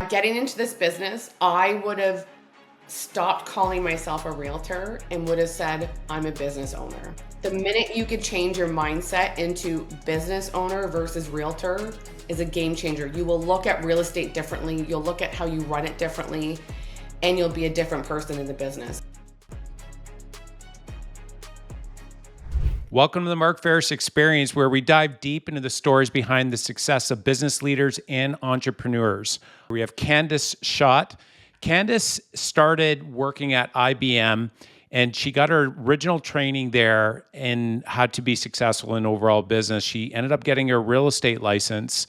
Getting into this business, I would have stopped calling myself a realtor and would have said, I'm a business owner. The minute you could change your mindset into business owner versus realtor is a game changer. You will look at real estate differently. You'll look at how you run it differently, and you'll be a different person in the business. Welcome to the Mark Faris Experience, where we dive deep into the stories behind the success of business leaders and entrepreneurs. We have Candice Schott. Candice started working at IBM, and she got her original training there in how to be successful in overall business. She ended up getting her real estate license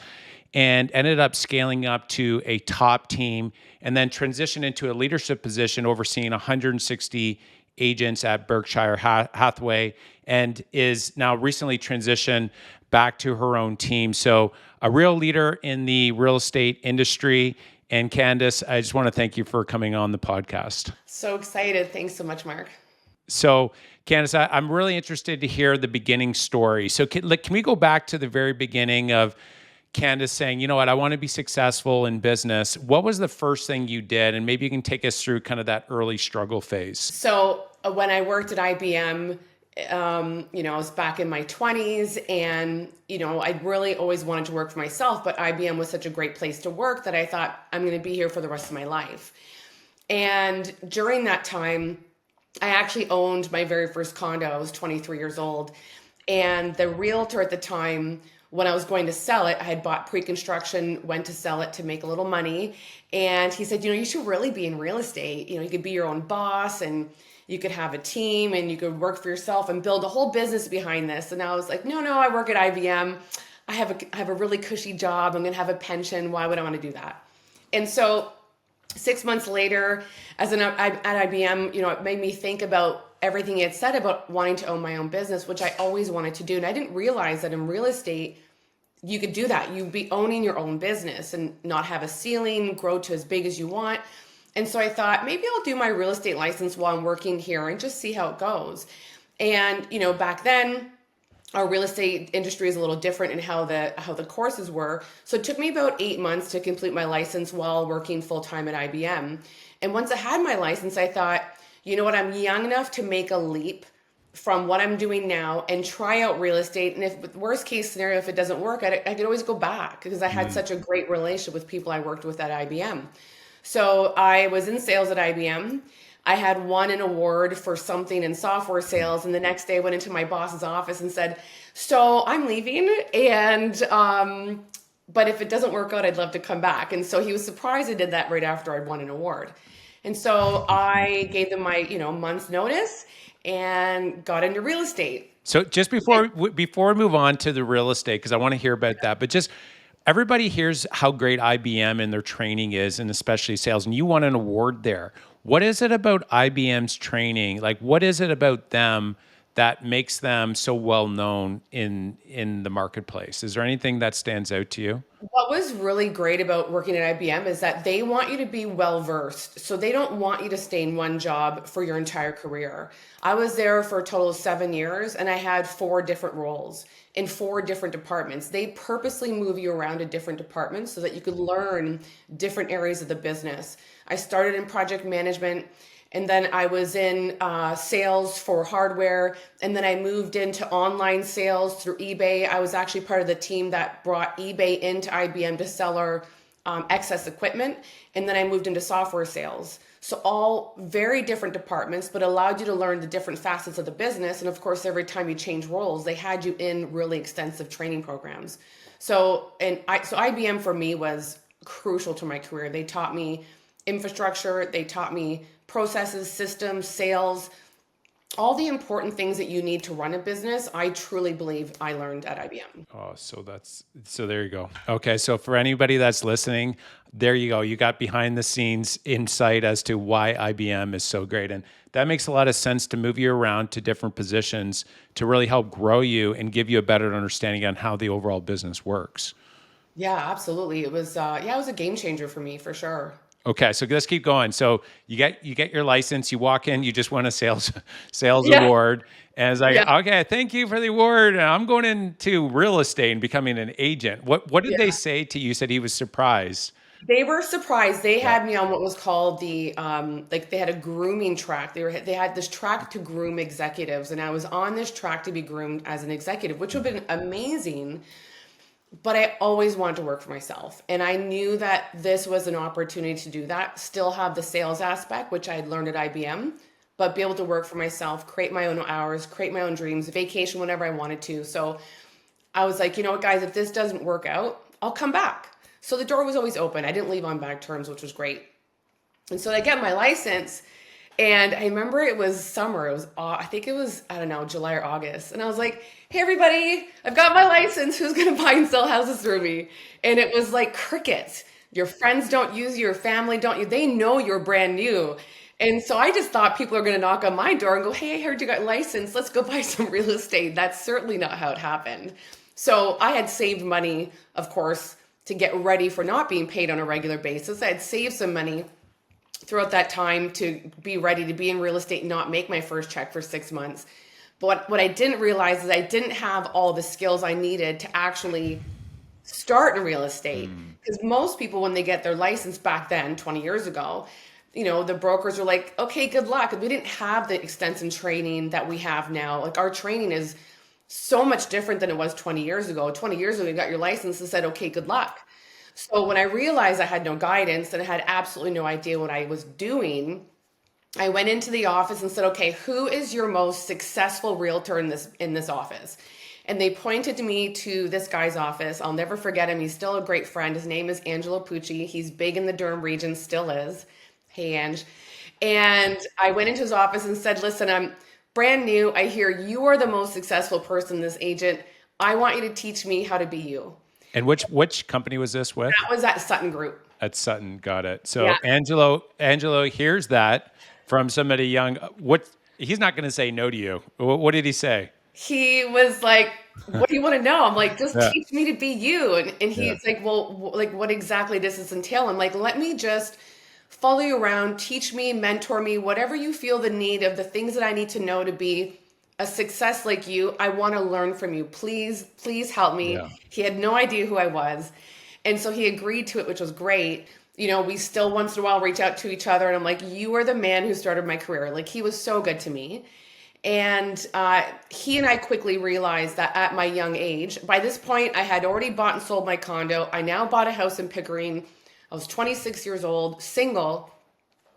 and ended up scaling up to a top team, and then transitioned into a leadership position overseeing 160 agents at Berkshire Hathaway, and is now recently transitioned back to her own team. So a real leader in the real estate industry. And Candice, I just want to thank you for coming on the podcast. So excited. Thanks so much, Mark. So Candice, I'm really interested to hear the beginning story. So can we go back to the very beginning of Candice saying, you know what, I want to be successful in business. What was the first thing you did? And maybe you can take us through kind of that early struggle phase. So when I worked at IBM, I was back in my 20s, and, I really always wanted to work for myself, but IBM was such a great place to work that I thought, I'm going to be here for the rest of my life. And during that time, I actually owned my very first condo. I was 23 years old. And the realtor at the time, when I was going to sell it, I had bought pre-construction, went to sell it to make a little money. And he said, you should really be in real estate. You could be your own boss, and you could have a team, and you could work for yourself and build a whole business behind this. And I was like, no, I work at IBM. I have a really cushy job. I'm going to have a pension. Why would I want to do that? And so 6 months later, at IBM, it made me think about everything he had said about wanting to own my own business, which I always wanted to do. And I didn't realize that in real estate, you could do that. You'd be owning your own business and not have a ceiling, grow to as big as you want. And so I thought, maybe I'll do my real estate license while I'm working here and just see how it goes. And, back then, our real estate industry is a little different in how the courses were. So it took me about 8 months to complete my license while working full-time at IBM. And once I had my license, I thought, you know what, I'm young enough to make a leap from what I'm doing now and try out real estate. And if worst case scenario, if it doesn't work, I could always go back, because I had such a great relationship with people I worked with at IBM. So I was in sales at IBM. I had won an award for something in software sales. And the next day I went into my boss's office and said, so I'm leaving, and but if it doesn't work out, I'd love to come back. And so he was surprised I did that right after I'd won an award. And so I gave them my, month's notice and got into real estate. So just before we move on to the real estate, because I want to hear about that, but just everybody hears how great IBM and their training is, and especially sales, and you won an award there. What is it about IBM's training? Like, what is it about them that makes them so well known in the marketplace? Is there anything that stands out to you? What was really great about working at IBM is that they want you to be well-versed. So they don't want you to stay in one job for your entire career. I was there for a total of 7 years, and I had 4 different roles in 4 different departments. They purposely move you around to different departments so that you could learn different areas of the business. I started in project management, and then I was in sales for hardware. And then I moved into online sales through eBay. I was actually part of the team that brought eBay into IBM to sell our excess equipment. And then I moved into software sales. So all very different departments, but allowed you to learn the different facets of the business. And of course, every time you change roles, they had you in really extensive training programs. So IBM for me was crucial to my career. They taught me infrastructure. They taught me processes, systems, sales, all the important things that you need to run a business. I truly believe I learned at IBM. Oh, so there you go. Okay. So for anybody that's listening, there you go. You got behind the scenes insight as to why IBM is so great. And that makes a lot of sense to move you around to different positions to really help grow you and give you a better understanding on how the overall business works. Yeah, absolutely. It was a game changer for me, for sure. Okay, so let's keep going. So you get your license, you walk in, you just won a sales award. And it's like, okay, thank you for the award. I'm going into real estate and becoming an agent. What did they say to you? You said he was surprised. They were surprised. They Yeah. had me on what was called the like they had a grooming track. They had this track to groom executives, and I was on this track to be groomed as an executive, which would have been amazing. But I always wanted to work for myself, and I knew that this was an opportunity to do that. Still have the sales aspect, which I had learned at IBM, but be able to work for myself, create my own hours, create my own dreams, vacation whenever I wanted to. So I was like, you know what, guys, if this doesn't work out, I'll come back. So the door was always open. I didn't leave on bad terms, which was great. And so I get my license, and I remember it was summer. It was, I think it was, I don't know, July or August. And I was like, hey, everybody, I've got my license. Who's going to buy and sell houses through me? And it was like crickets. Your friends don't use you, your family don't you. They know you're brand new. And so I just thought people are going to knock on my door and go, hey, I heard you got a license. Let's go buy some real estate. That's certainly not how it happened. So I had saved money, of course, to get ready for not being paid on a regular basis. I had saved some money throughout that time to be ready to be in real estate and not make my first check for 6 months. But what I didn't realize is I didn't have all the skills I needed to actually start in real estate. Because most people, when they get their license back then, 20 years ago, the brokers were like, okay, good luck. We didn't have the extensive training that we have now. Like our training is so much different than it was 20 years ago. 20 years ago, you got your license and said, okay, good luck. So when I realized I had no guidance and I had absolutely no idea what I was doing, I went into the office and said, okay, who is your most successful realtor in this office? And they pointed to me to this guy's office. I'll never forget him. He's still a great friend. His name is Angelo Pucci. He's big in the Durham region, still is. Hey, Ange. And I went into his office and said, listen, I'm brand new. I hear you are the most successful person, this agent. I want you to teach me how to be you. And which company was this with? That was at Sutton Group. At Sutton, got it. So Yeah. Angelo hears that from somebody young. What he's not going to say no to you. What did he say? He was like, what do you want to know? I'm like, just Yeah. teach me to be you. And Yeah. he's like, well, like, what exactly does this entail? I'm like, let me just follow you around, teach me, mentor me, whatever you feel the need of the things that I need to know to be a success like you. I want to learn from you. Please, please help me. Yeah. He had no idea who I was. And so he agreed to it, which was great. We still once in a while reach out to each other, and I'm like, you are the man who started my career. Like, he was so good to me. And he and I quickly realized that at my young age, by this point, I had already bought and sold my condo. I now bought a house in Pickering. I was 26 years old, single.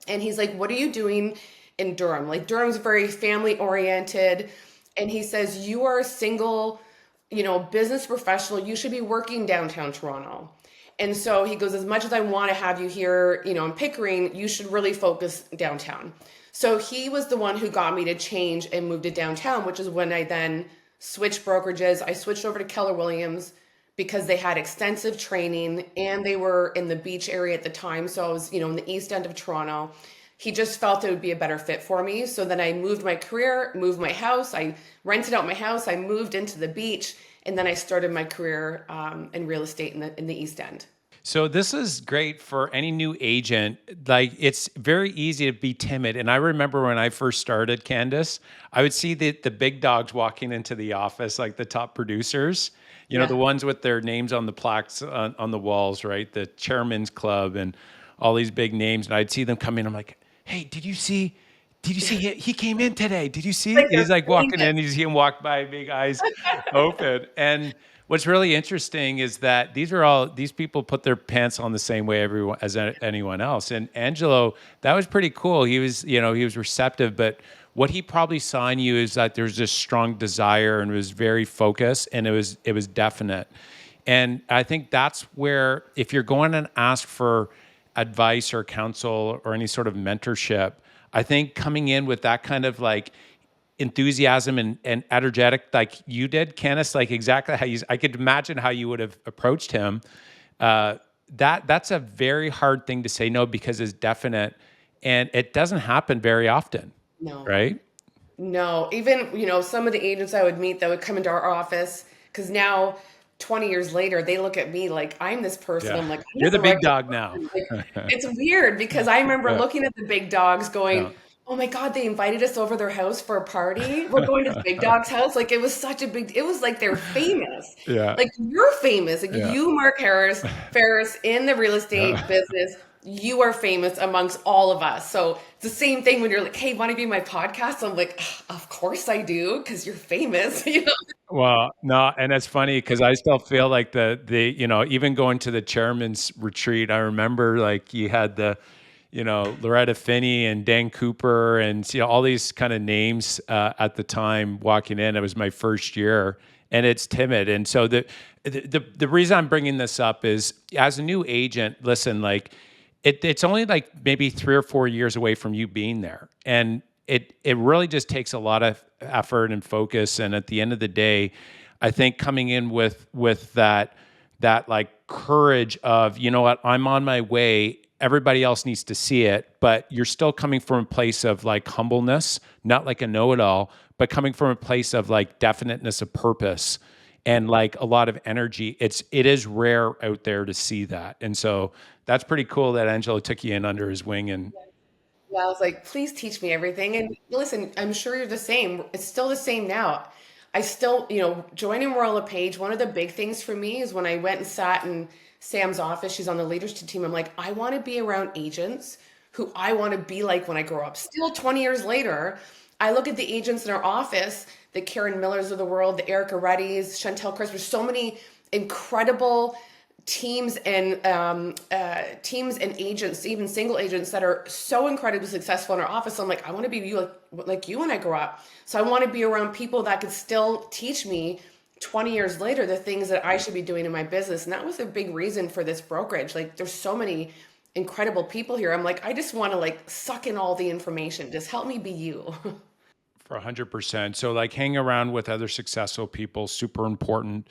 And he's like, what are you doing in Durham? Like, Durham's very family oriented. And he says, you are a single, business professional. You should be working downtown Toronto. And so he goes, as much as I want to have you here, in Pickering, you should really focus downtown. So he was the one who got me to change and move to downtown, which is when I then switched brokerages. I switched over to Keller Williams because they had extensive training and they were in the beach area at the time. So I was, in the east end of Toronto. He just felt it would be a better fit for me. So then I moved my career, moved my house. I rented out my house. I moved into the beach. And then I started my career in real estate in the East End. So this is great for any new agent. Like, it's very easy to be timid. And I remember when I first started, Candice, I would see the big dogs walking into the office, like the top producers, Yeah. the ones with their names on the plaques on the walls, right? The Chairman's Club and all these big names. And I'd see them come in. I'm like, hey, did you see he came in today? Did you see? Like they're He's like walking famous. in, you see him walk by, big eyes open. And what's really interesting is that these people put their pants on the same way anyone else. And Angelo, that was pretty cool. He was receptive, but what he probably saw in you is that there's this strong desire and it was very focused and it was definite. And I think that's where, if you're going and ask for advice or counsel or any sort of mentorship, I think coming in with that kind of like enthusiasm and energetic, like you did, Candice, like exactly how I could imagine how you would have approached him. That's a very hard thing to say no, because it's definite and it doesn't happen very often, No, right? no. Even, some of the agents I would meet that would come into our office, because now 20 years later, they look at me like I'm this person. Yeah. I'm like, I'm You're not the the big regular dog now. person. Like, it's weird because I remember Yeah. looking at the big dogs Yeah. going, Oh my God, they invited us over their house for a party. We're going to the big dog's house. Like it was such a big, it was like they're famous. Yeah. Like you're famous. Like Yeah. you, Mark Faris in the real estate Yeah. business, you are famous amongst all of us. So it's the same thing when you're like, hey, want to be my podcast? I'm like, "Ugh, of course I do, because you're famous, you know? Well, no, and it's funny because I still feel like even going to the chairman's retreat, I remember like you had Loretta Finney and Dan Cooper and all these kind of names at the time walking in. It was my first year, and it's timid. And so the reason I'm bringing this up is as a new agent, listen, like it's only like maybe 3 or 4 years away from you being there, and it really just takes a lot of effort and focus. And at the end of the day, I think coming in with that like courage of, you know what, I'm on my way. Everybody else needs to see it, but you're still coming from a place of like humbleness, not like a know-it-all, but coming from a place of like definiteness of purpose and like a lot of energy. It is rare out there to see that. And so that's pretty cool that Angelo took you in under his wing. And Yeah, I was like, please teach me everything. And listen, I'm sure you're the same. It's still the same now. I still, joining Royal LePage, one of the big things for me is when I went and sat in Sam's office, she's on the leadership team. I'm like, I want to be around agents who I want to be like when I grow up. Still 20 years later, I look at the agents in our office, the Karen Millers of the world, the Erica Reddys, Chantel Chris, there's so many incredible teams and agents, even single agents that are so incredibly successful in our office. I'm like, I want to be like you when I grow up. So I want to be around people that could still teach me 20 years later the things that I should be doing in my business. And that was a big reason for this brokerage. Like there's so many incredible people here. I'm like, I just want to like suck in all the information. Just help me be you. for 100%. So like hang around with other successful people, super important.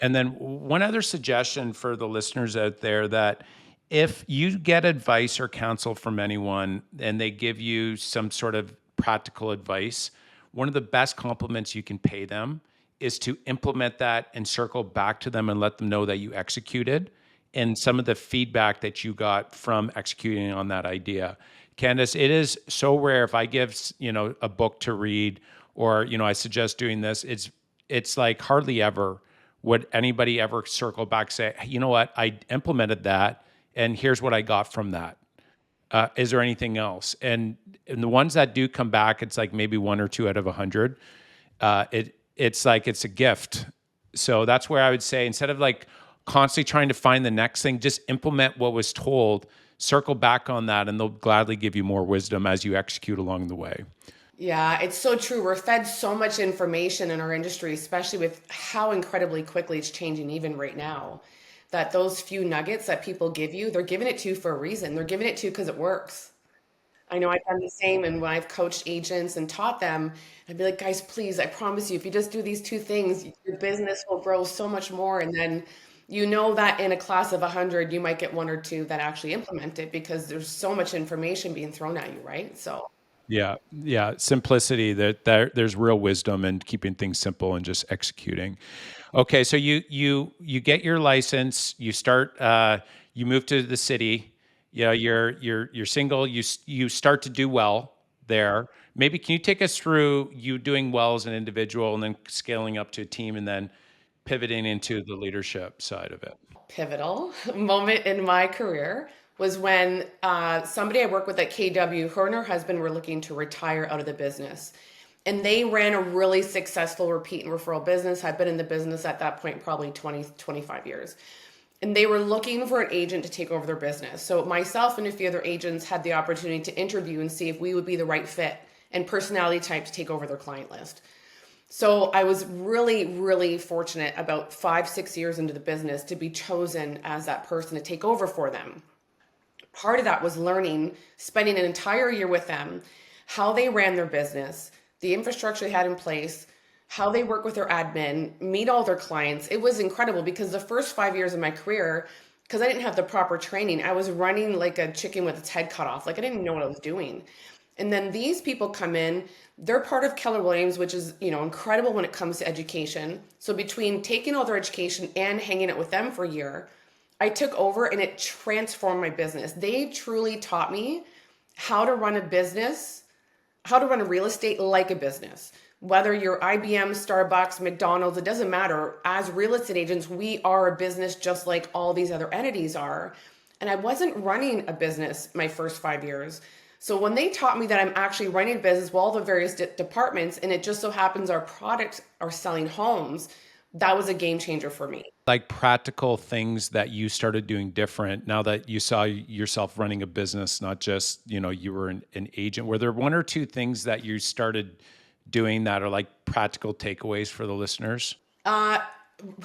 And then one other suggestion for the listeners out there, that if you get advice or counsel from anyone and they give you some sort of practical advice, one of the best compliments you can pay them is to implement that and circle back to them and let them know that you executed and some of the feedback that you got from executing on that idea. Candice, it is so rare if I give, a book to read or, I suggest doing this, it's like hardly ever would anybody ever circle back, say, "Hey, you know what, I implemented that and here's what I got from that. Is there anything else?" And the ones that do come back, it's like maybe 1 or 2 out of 100. It's like it's a gift. So that's where I would say, instead of like constantly trying to find the next thing, just implement what was told, circle back on that, and they'll gladly give you more wisdom as you execute along the way. Yeah, it's so true. We're fed so much information in our industry, especially with how incredibly quickly it's changing, even right now, that those few nuggets that people give you, they're giving it to you for a reason. They're giving it to you because it works. I know I've done the same. And when I've coached agents and taught them, I'd be like, guys, please, I promise you, if you just do these two things, your business will grow so much more. And then you know that in a class of 100, you might get 1 or 2 that actually implement it because there's so much information being thrown at you, right? So. Yeah, yeah, simplicity. There's real wisdom in keeping things simple and just executing. Okay, so you get your license. You start. You move to the city. Yeah, you're single. You start to do well there. Maybe can you take us through you doing well as an individual and then scaling up to a team and then pivoting into the leadership side of it? Pivotal moment in my career was when somebody I worked with at KW, her and her husband were looking to retire out of the business. And they ran a really successful repeat and referral business. I've been in the business at that point probably 20, 25 years. And they were looking for an agent to take over their business. So myself and a few other agents had the opportunity to interview and see if we would be the right fit and personality type to take over their client list. So I was really, really fortunate about 5, 6 years into the business to be chosen as that person to take over for them. Part of that was learning, spending an entire year with them, how they ran their business, the infrastructure they had in place, how they work with their admin, meet all their clients. It was incredible because the first 5 years of my career, because I didn't have the proper training, I was running like a chicken with its head cut off. Like I didn't even know what I was doing. And then these people come in, they're part of Keller Williams, which is, incredible when it comes to education. So between taking all their education and hanging out with them for a year, I took over and it transformed my business. They truly taught me how to run a business how to run a real estate like a business. Whether you're IBM, Starbucks, McDonald's, it doesn't matter. As real estate agents, we are a business just like all these other entities are. And I wasn't running a business my first 5 years. So when they taught me that I'm actually running a business with all the various departments, and it just so happens our products are selling homes, that was a game changer for me. Like practical things that you started doing different now that you saw yourself running a business, not just, you were an agent. Were there one or two things that you started doing that are like practical takeaways for the listeners? Uh,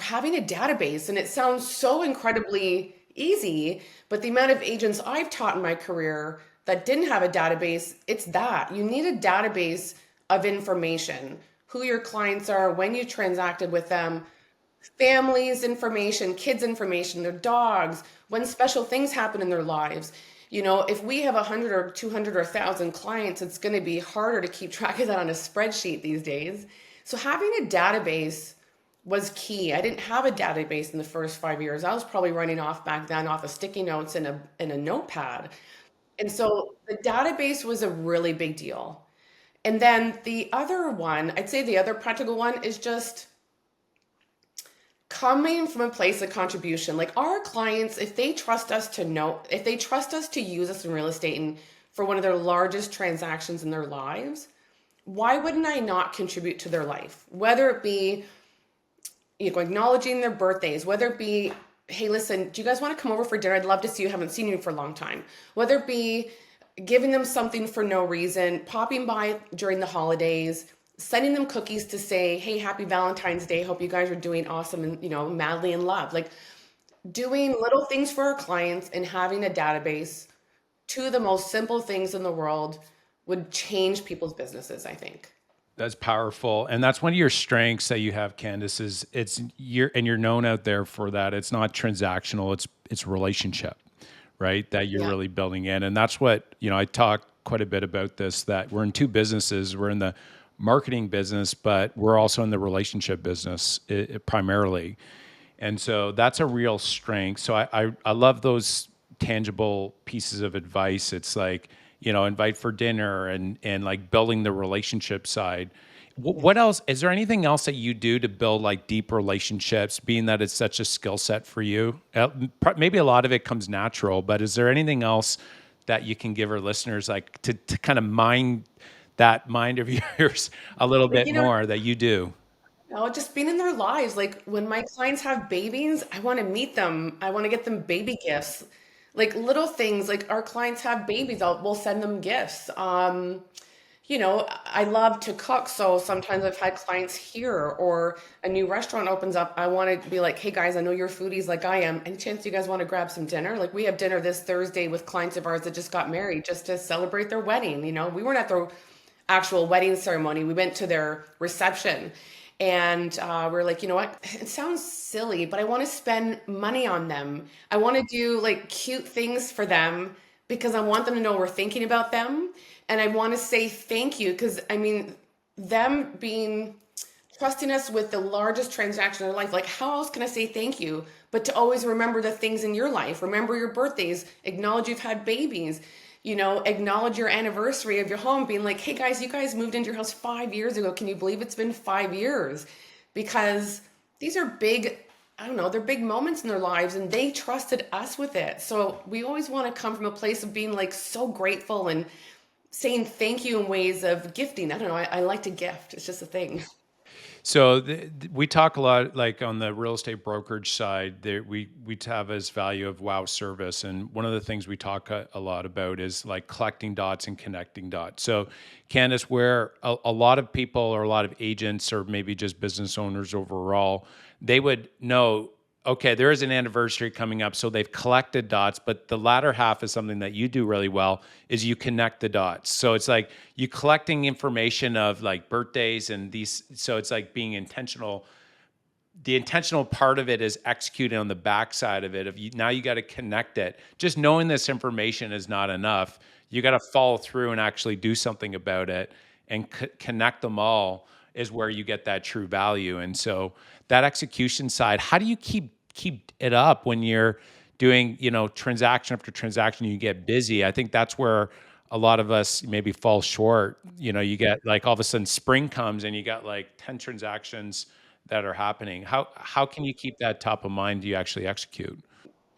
Having a database, and it sounds so incredibly easy, but the amount of agents I've taught in my career that didn't have a database, it's that. You need a database of information, who your clients are, when you transacted with them, families information, kids information, their dogs, when special things happen in their lives. If we have 100 or 200 or 1,000 clients, it's going to be harder to keep track of that on a spreadsheet these days. So having a database was key. I didn't have a database in the first 5 years. I was probably running off back then off of sticky notes in a notepad. And so the database was a really big deal. And then the other one, I'd say the other practical one is just coming from a place of contribution. Like our clients, if they trust us to use us in real estate and for one of their largest transactions in their lives, why wouldn't I not contribute to their life? Whether it be acknowledging their birthdays, whether it be, hey, listen, do you guys want to come over for dinner? I'd love to see you. Haven't seen you for a long time. Whether it be giving them something for no reason, popping by during the holidays, sending them cookies to say, hey, happy Valentine's Day. Hope you guys are doing awesome and, madly in love. Like doing little things for our clients and having a database, two of the most simple things in the world, would change people's businesses, I think. That's powerful. And that's one of your strengths that you have, Candice, is you're known out there for that. It's not transactional, it's relationship, right? That you're Yeah. really building in. And that's what, I talk quite a bit about this, that we're in two businesses. We're in the marketing business, but we're also in the relationship business primarily. And so that's a real strength. So I love those tangible pieces of advice. It's like, invite for dinner and like building the relationship side. What else? Is there anything else that you do to build like deep relationships, being that it's such a skill set for you? Maybe a lot of it comes natural, but is there anything else that you can give our listeners like to kind of that mind of yours a little Like, bit more that you do? just being in their lives. Like when my clients have babies, I want to meet them. I want to get them baby gifts. Like little things, like our clients have babies, we'll send them gifts. I love to cook, so sometimes I've had clients here or a new restaurant opens up. I want to be like, hey guys, I know you're foodies like I am. Any chance you guys want to grab some dinner? Like we have dinner this Thursday with clients of ours that just got married just to celebrate their wedding. We weren't at the actual wedding ceremony. We went to their reception. And we're like, you know what? It sounds silly, but I want to spend money on them. I want to do like cute things for them because I want them to know we're thinking about them. And I want to say thank you because I mean, them being trusting us with the largest transaction in their life, like how else can I say thank you? But to always remember the things in your life, remember your birthdays, acknowledge you've had babies, acknowledge your anniversary of your home, being like, hey guys, you guys moved into your house 5 years ago. Can you believe it's been 5 years? Because these are big, I don't know, they're big moments in their lives and they trusted us with it. So we always want to come from a place of being like so grateful and saying thank you in ways of gifting. I don't know. I like to gift. It's just a thing. So we talk a lot, like on the real estate brokerage side, we have this value of wow service, and one of the things we talk a lot about is like collecting dots and connecting dots. So, Candice, where a lot of people or a lot of agents or maybe just business owners overall, they would know, okay, there is an anniversary coming up, so they've collected dots, but the latter half is something that you do really well, is you connect the dots. So it's like you collecting information of like birthdays and these, so it's like being intentional. The intentional part of it is executing on the backside of it. Now you got to connect it. Just knowing this information is not enough. You got to follow through and actually do something about it and connect them all is where you get that true value. And so that execution side, how do you keep it up when you're doing, transaction after transaction, you get busy? I think that's where a lot of us maybe fall short. You get like all of a sudden spring comes and you got like 10 transactions that are happening. How can you keep that top of mind? Do you actually execute?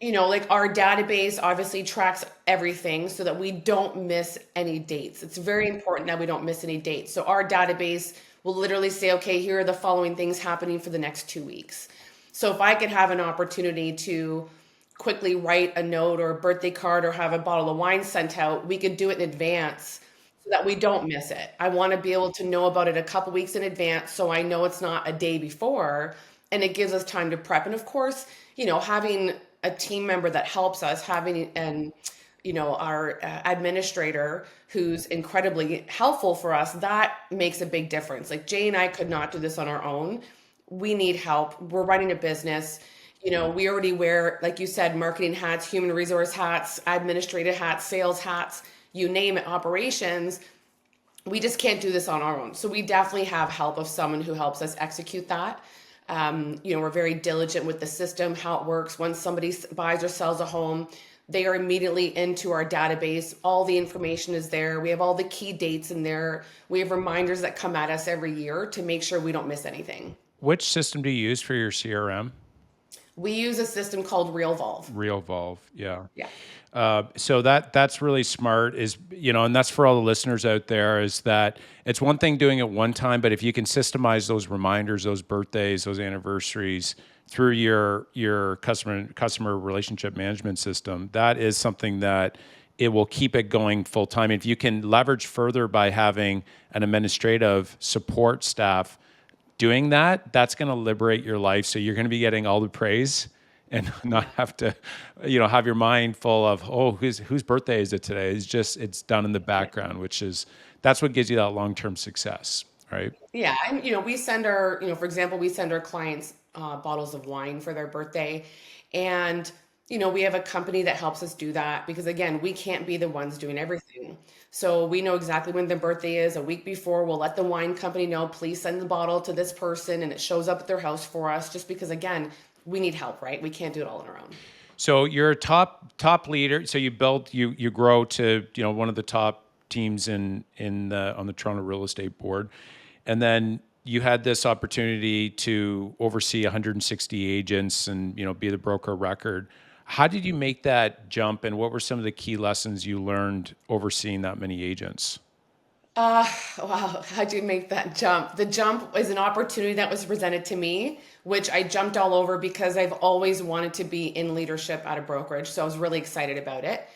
Like our database obviously tracks everything so that we don't miss any dates. It's very important that we don't miss any dates. So our database will literally say, okay, here are the following things happening for the next 2 weeks. So if I could have an opportunity to quickly write a note or a birthday card or have a bottle of wine sent out, we could do it in advance so that we don't miss it. I want to be able to know about it a couple weeks in advance so I know it's not a day before, and it gives us time to prep. And of course, having a team member that helps us, having our administrator who's incredibly helpful for us, that makes a big difference. Like Jay and I could not do this on our own. We need help. We're running a business. We already wear, like you said, marketing hats, human resource hats, administrative hats, sales hats, you name it, operations. We just can't do this on our own. So we definitely have help of someone who helps us execute that. We're very diligent with the system, how it works. Once somebody buys or sells a home, they are immediately into our database. All the information is there. We have all the key dates in there. We have reminders that come at us every year to make sure we don't miss anything. Which system do you use for your CRM? We use a system called RealVolve. RealVolve, yeah. Yeah. So that's really smart, and that's for all the listeners out there, is that it's one thing doing it one time, but if you can systemize those reminders, those birthdays, those anniversaries through your customer relationship management system, that is something that it will keep it going full time. If you can leverage further by having an administrative support staff doing that, that's going to liberate your life. So you're going to be getting all the praise and not have to, have your mind full of, oh, whose birthday is it today? It's done in the background, that's what gives you that long-term success, right? Yeah. And, we send for example, we send our clients bottles of wine for their birthday. And, we have a company that helps us do that because, again, we can't be the ones doing everything. So we know exactly when their birthday is. A week before, we'll let the wine company know, please send the bottle to this person, and it shows up at their house for us, just because, again, we need help, right? We can't do it all on our own. So you're a top leader. So you grow to one of the top teams on the Toronto Real Estate Board, and then you had this opportunity to oversee 160 agents and be the broker of record. How did you make that jump, and what were some of the key lessons you learned overseeing that many agents? Wow, how'd you make that jump? The jump was an opportunity that was presented to me, which I jumped all over because I've always wanted to be in leadership at a brokerage. So I was really excited about it.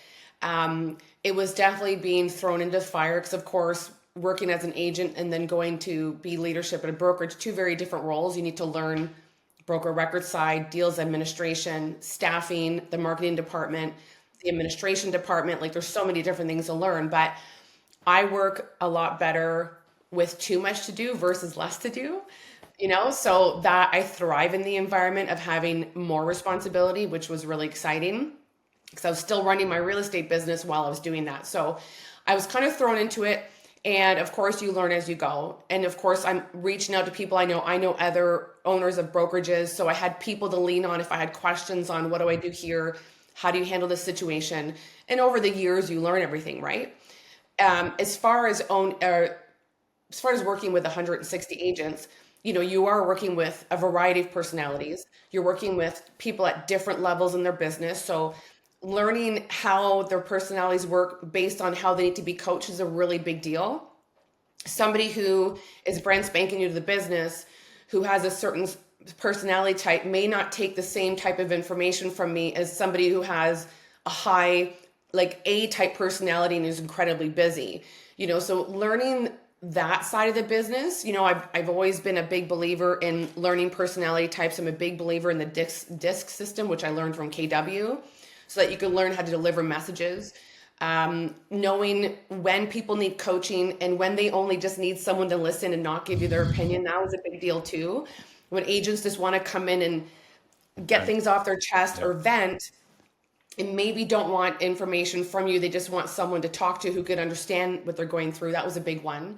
It was definitely being thrown into the fire because, of course, working as an agent and then going to be leadership at a brokerage, two very different roles. You need to learn broker record side, deals administration, staffing, the marketing department, the administration department. Like there's so many different things to learn, but I work a lot better with too much to do versus less to do, so that I thrive in the environment of having more responsibility, which was really exciting because I was still running my real estate business while I was doing that. So I was kind of thrown into it. And of course, you learn as you go. And of course, I'm reaching out to people I know. I know other owners of brokerages. So I had people to lean on if I had questions on what do I do here? How do you handle this situation? And over the years, you learn everything, right? As far as working with 160 agents, you are working with a variety of personalities. You're working with people at different levels in their business. So learning how their personalities work based on how they need to be coached is a really big deal. Somebody who is brand spanking new to the business, who has a certain personality type, may not take the same type of information from me as somebody who has a high, like A-type personality and is incredibly busy. So learning that side of the business, I've always been a big believer in learning personality types. I'm a big believer in the DISC system, which I learned from KW, so that you can learn how to deliver messages. Knowing when people need coaching and when they only just need someone to listen and not give you their opinion, that was a big deal too. When agents just want to come in and get things off their chest or vent, and maybe don't want information from you, they just want someone to talk to who could understand what they're going through. That was a big one.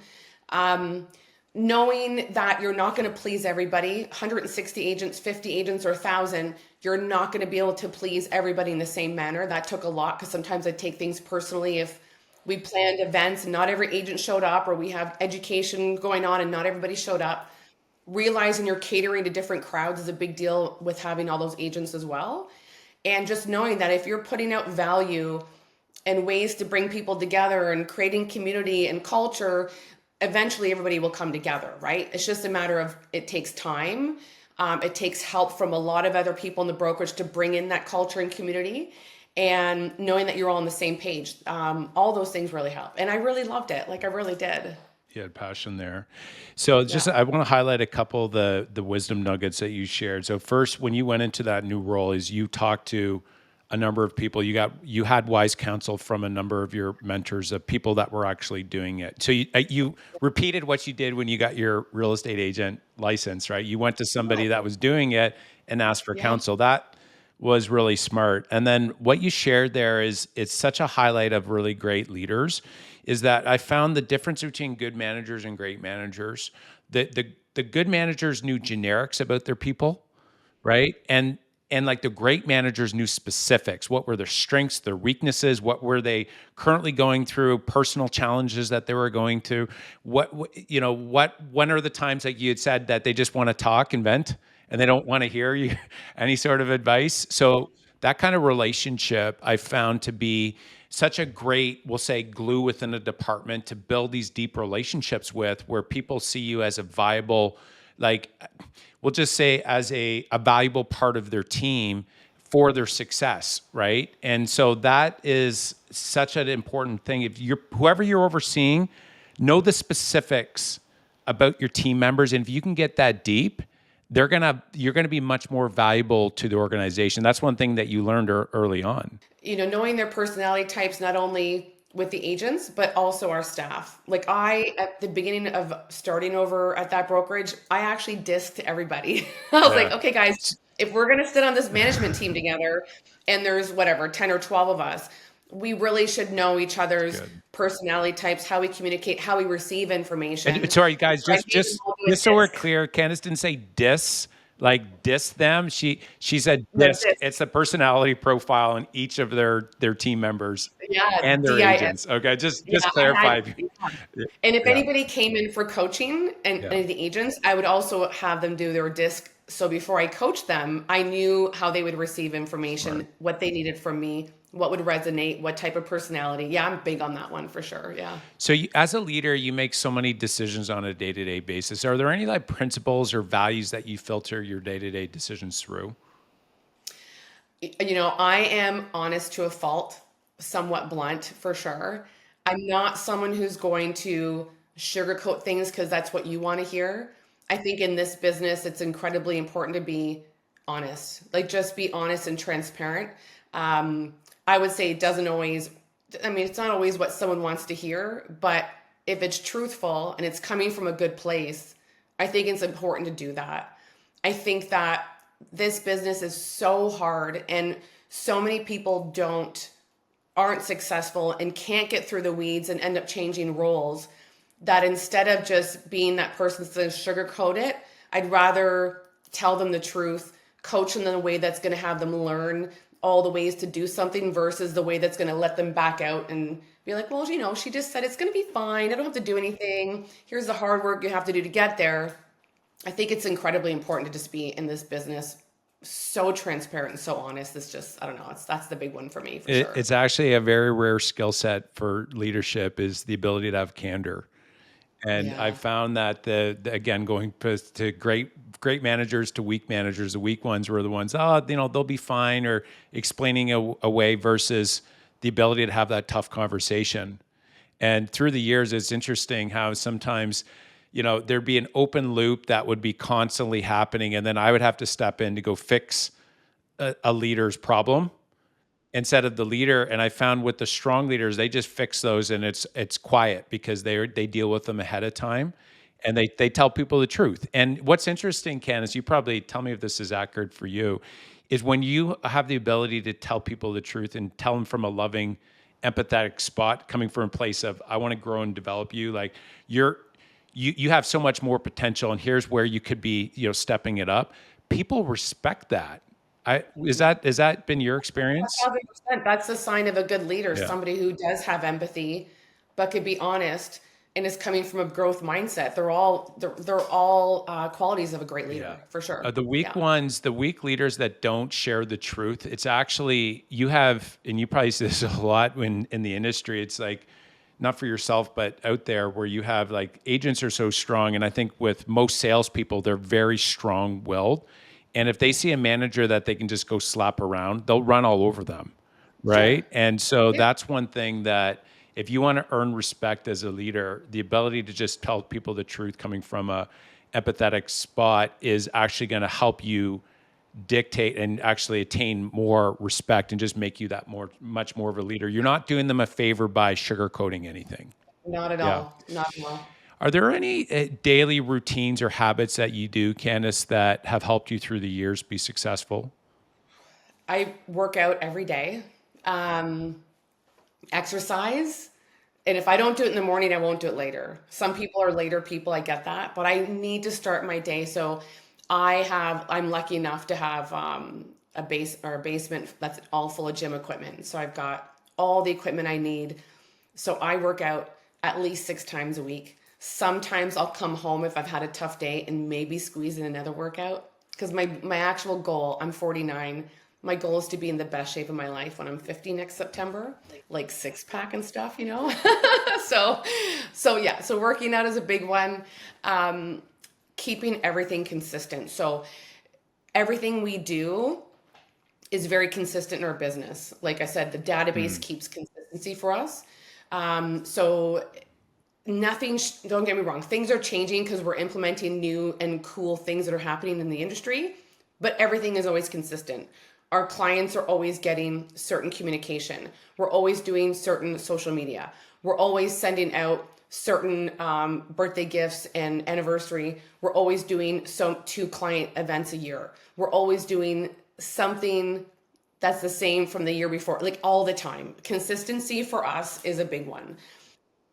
Knowing that you're not going to please everybody, 160 agents, 50 agents, or 1,000, you're not going to be able to please everybody in the same manner. That took a lot because sometimes I take things personally if We planned events and not every agent showed up, or we have education going on and not everybody showed up. Realizing you're catering to different crowds is a big deal with having all those agents as well. And just knowing that if you're putting out value and ways to bring people together and creating community and culture, eventually everybody will come together, right? It's just a matter of it takes time. It takes help from a lot of other people in the brokerage to bring in that culture and community. And knowing that you're all on the same page, all those things really help. And I really loved it. Like I really did. You had passion there. So just Yeah. I want to highlight a couple of the wisdom nuggets that you shared. So first, when you went into that new role, is you talked to a number of people. You had wise counsel from a number of your mentors of people that were actually doing it. So you repeated what you did when you got your real estate agent license, right? You went to somebody that was doing it and asked for Yeah. counsel. That was really smart. And then what you shared there is it's such a highlight of really great leaders is that I found the difference between good managers and great managers. The good managers knew generics about their people, right? And like the great managers knew specifics. What were their strengths, their weaknesses? What were they currently going through? Personal challenges that they were going to? When are the times that you had said that they just want to talk and vent and they don't want to hear you any sort of advice? So that kind of relationship I found to be such a great, we'll say, glue within a department to build these deep relationships with, where people see you as a viable, like, we'll just say as a valuable part of their team for their success, right? And so that is such an important thing. If you're whoever you're overseeing, know the specifics about your team members, and if you can get that deep, you're gonna be much more valuable to the organization. That's one thing that you learned early on. Knowing their personality types, not only with the agents, but also our staff. Like at the beginning of starting over at that brokerage, I actually dissed everybody. I was like, Yeah. okay, guys, if we're going to sit on this management team together and there's whatever, 10 or 12 of us, we really should know each other's Good. personality types, how we communicate, how we receive And information. sorry, guys, So I just made them just all do a just so we're disc. clear, Candice didn't say diss, like diss them. She said No, disc. disc. It's the personality profile in each of their team members Yeah, and their DIS. agents. Okay, just Yeah, I had, clarify. yeah. And if Yeah, anybody came in for coaching and yeah, any of the agents, I would also have them do their disc. So before I coached them, I knew how they would receive smart. information, what they needed from me, what would resonate, what type of personality. Yeah, I'm big on that one for sure. Yeah. So as a leader, you make so many decisions on a day-to-day basis. Are there any like principles or values that you filter your day-to-day decisions through? I am honest to a fault, somewhat blunt for sure. I'm not someone who's going to sugarcoat things because that's what you want to hear. I think in this business, it's incredibly important to be honest. Like, just be honest and transparent. I would say it doesn't always, I mean, it's not always what someone wants to hear, but if it's truthful and it's coming from a good place, I think it's important to do that. I think that this business is so hard and so many people aren't successful and can't get through the weeds and end up changing roles, that instead of just being that person that's going to sugarcoat it, I'd rather tell them the truth, coach them in a way that's going to have them learn all the ways to do something versus the way that's going to let them back out and be like, well, she just said it's going to be fine. I don't have to do anything. Here's the hard work you have to do to get there. I think it's incredibly important to just be in this business so transparent and so honest. It's just, I don't know, that's the big one for me for sure. It's actually a very rare skill set for leadership is the ability to have candor. And I Yeah. found that again, going to great managers to weak managers, the weak ones were the ones, they'll be fine, or explaining away versus the ability to have that tough conversation. And through the years, it's interesting how sometimes, there'd be an open loop that would be constantly happening. And then I would have to step in to go fix a leader's problem instead of the leader. And I found with the strong leaders, they just fix those, and it's quiet because they deal with them ahead of time, and they tell people the truth. And what's interesting, Candice, you probably tell me if this is accurate for you, is when you have the ability to tell people the truth and tell them from a loving, empathetic spot, coming from a place of I want to grow and develop you, like you have so much more potential, and here's where you could be, stepping it up. People respect that. Has that been your experience? 1,000%. That's the sign of a good leader, Yeah. somebody who does have empathy, but could be honest and is coming from a growth mindset. They're all qualities of a great Yeah. leader, for sure. The weak Yeah. ones, the weak leaders that don't share the truth, it's actually, you have, and you probably see this a lot when in the industry, it's like, not for yourself, but out there where you have like agents are so strong. And I think with most salespeople, they're very strong willed. And if they see a manager that they can just go slap around, they'll run all over them. Sure. Right. And so Yeah. that's one thing that if you want to earn respect as a leader, the ability to just tell people the truth coming from a empathetic spot is actually going to help you dictate and actually attain more respect and just make you that much more of a leader. You're not doing them a favor by sugarcoating anything. Not at Yeah. all. Not at all. Are there any daily routines or habits that you do, Candice, that have helped you through the years be successful? I work out every day, um, exercise. And if I don't do it in the morning, I won't do it later. Some people are later people, I get that, but I need to start my day. So I'm lucky enough to have a base or a basement that's all full of gym equipment. So I've got all the equipment I need. So I work out at least 6 times a week. Sometimes I'll come home if I've had a tough day and maybe squeeze in another workout. Because my actual goal, I'm 49. My goal is to be in the best shape of my life when I'm 50 next September, like six pack and stuff, you know? So, so yeah, so working out is a big one. Keeping everything consistent. So everything we do is very consistent in our business. Like I said, the database keeps consistency for us. So nothing, don't get me wrong, things are changing because we're implementing new and cool things that are happening in the industry, but everything is always consistent. Our clients are always getting certain communication. We're always doing certain social media. We're always sending out certain birthday gifts and anniversary. We're always doing 2 client events a year. We're always doing something that's the same from the year before, like all the time. Consistency for us is a big one.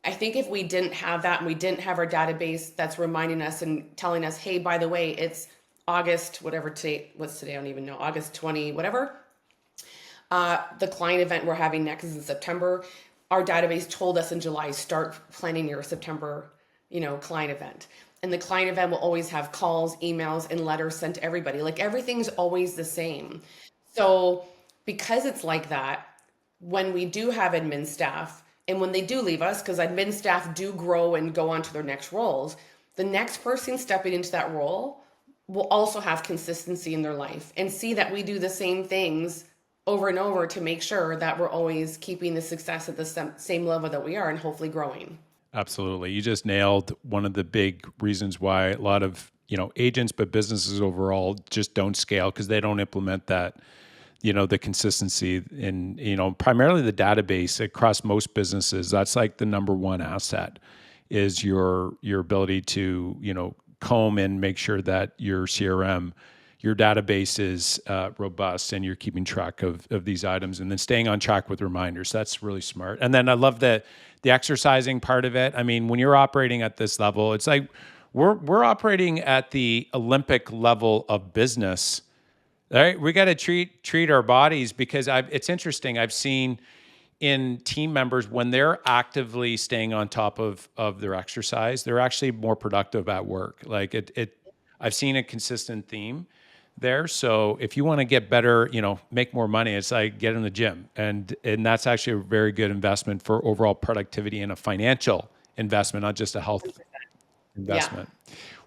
I think if we didn't have that and we didn't have our database that's reminding us and telling us, hey, by the way, it's August, whatever today, what's today? I don't even know, August 20, whatever. The client event we're having next is in September. Our database told us in July, start planning your September, client event. And the client event will always have calls, emails, and letters sent to everybody. Like everything's always the same. So because it's like that, when we do have admin staff and when they do leave us, because admin staff do grow and go on to their next roles, the next person stepping into that role will also have consistency in their life and see that we do the same things over and over to make sure that we're always keeping the success at the same level that we are and hopefully growing. Absolutely. You just nailed one of the big reasons why a lot of, agents, but businesses overall just don't scale because they don't implement that, the consistency in, primarily the database across most businesses. That's like the number one asset is your ability to, comb and make sure that your CRM, your database is robust and you're keeping track of these items and then staying on track with reminders. That's really smart. And then I love the exercising part of it. I mean, when you're operating at this level, it's like we're operating at the Olympic level of business. All right, we got to treat our bodies because it's interesting. I've seen in team members when they're actively staying on top of their exercise, they're actually more productive at work. Like I've seen a consistent theme there. So if you want to get better, make more money, it's like get in the gym, and that's actually a very good investment for overall productivity and a financial investment, not just a health Yeah. investment.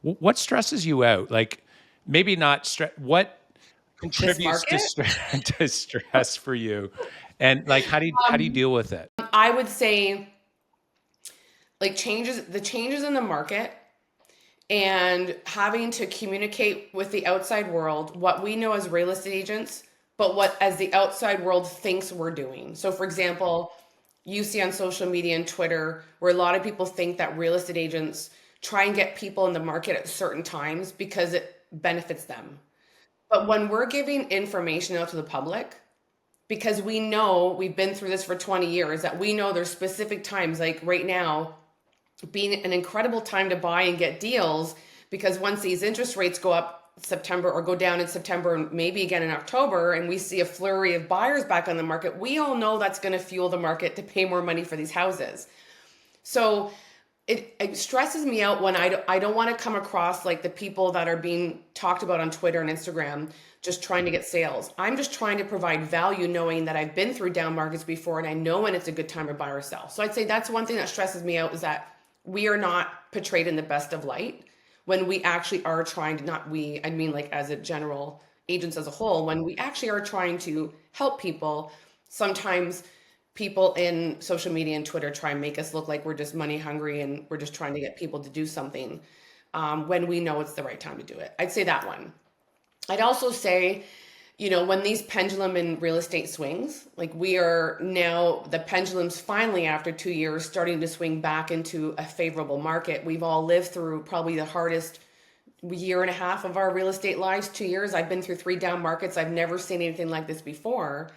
What stresses you out? Like maybe not stress. What This contributes to market, to stress for you, and like how do you deal with it? I would say like the changes in the market and having to communicate with the outside world what we know as real estate agents, but what as the outside world thinks we're doing. So for example, you see on social media and Twitter where a lot of people think that real estate agents try and get people in the market at certain times because it benefits them. But when we're giving information out to the public, because we know we've been through this for 20 years, that we know there's specific times, like right now, being an incredible time to buy and get deals, because once these interest rates go up, September or go down in September and maybe again in October, and we see a flurry of buyers back on the market, we all know that's going to fuel the market to pay more money for these houses. So it stresses me out when I don't want to come across like the people that are being talked about on Twitter and Instagram just trying to get sales. I'm just trying to provide value knowing that I've been through down markets before and I know when it's a good time to buy or sell. So I'd say that's one thing that stresses me out is that we are not portrayed in the best of light when we actually are trying to, not we, I mean like as a general agents as a whole, when we actually are trying to help people. Sometimes people in social media and Twitter try and make us look like we're just money hungry and we're just trying to get people to do something, when we know it's the right time to do it. I'd say that one. I'd also say, when these pendulum in real estate swings, like we are now, the pendulum's finally after 2 years starting to swing back into a favorable market. We've all lived through probably the hardest year and a half of our real estate lives, 2 years. I've been through 3 down markets. I've never seen anything like this before.